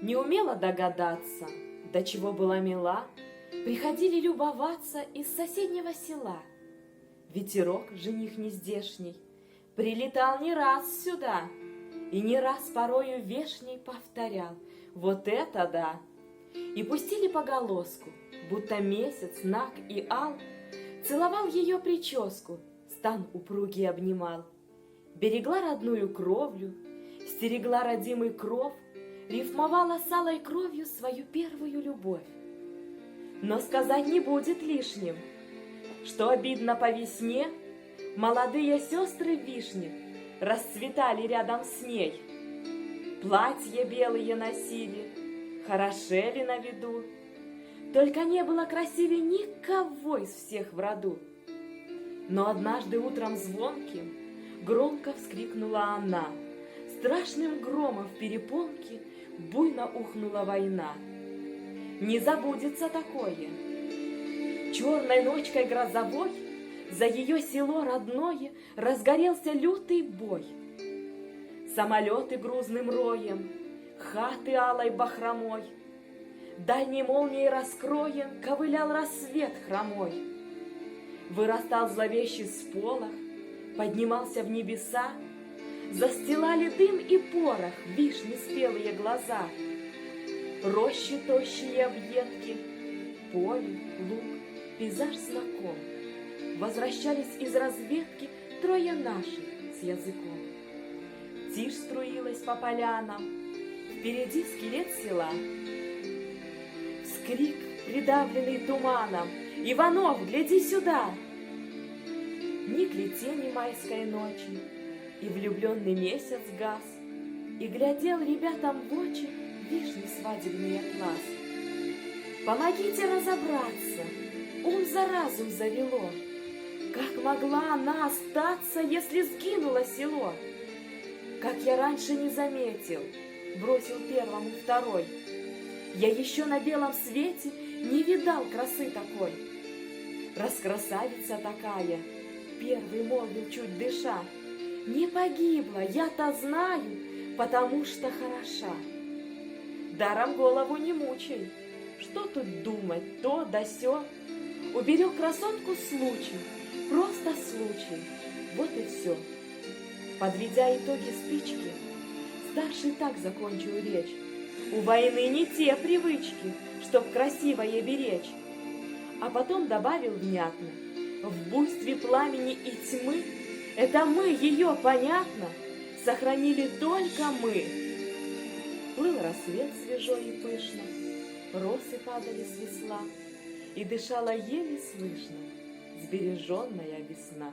Не умела догадаться, до чего была мила, приходили любоваться из соседнего села. Ветерок, жених нездешний, прилетал не раз сюда, и не раз порою вешней повторял: вот это да! И пустили поголоску, будто месяц, наг и ал, целовал ее прическу, стан упругий обнимал. Берегла родную кровлю, стерегла родимый кров, рифмовала с алой кровью свою первую любовь. Но сказать не будет лишним, что обидно по весне молодые сестры вишни расцветали рядом с ней. Платья белые носили, хорошели на виду, только не было красивее никого из всех в роду. Но однажды утром звонким громко вскрикнула она, страшным громом в перепонке буйно ухнула война. Не забудется такое. Черной ночкой грозовой за ее село родное разгорелся лютый бой. Самолеты грузным роем, хаты алой бахромой, дальней молнией раскроем ковылял рассвет хромой. Вырастал зловещий сполох, поднимался в небеса, застилали дым и порох вишни спелые глаза. Рощи тощие объедки, поле, луг, пейзаж знаком. Возвращались из разведки трое наших с языком. Тишь струилась по полянам, впереди скелет села. Вскрик, придавленный туманом: «Иванов, гляди сюда!» Никли тени майской ночи, и влюбленный месяц гас, и глядел ребятам в очи вишни свадебный атлас. Помогите разобраться, ум за разум завело. Как могла она остаться, если сгинуло село? Как я раньше не заметил, бросил первому второй. Я еще на белом свете не видал красы такой. Раскрасавица такая, первый молвил чуть дыша, не погибла, я-то знаю, потому что хороша. Даром голову не мучай, что тут думать, то да сё. Уберег красотку случай, просто случай, вот и все. Подведя итоги спички, старший так закончил речь: у войны не те привычки, чтоб красивое беречь. А потом добавил внятно: в буйстве пламени и тьмы это мы ее, понятно, сохранили только мы. Плыл рассвет свежо и пышно, росы падали с весла, и дышала еле слышно сбереженная весна.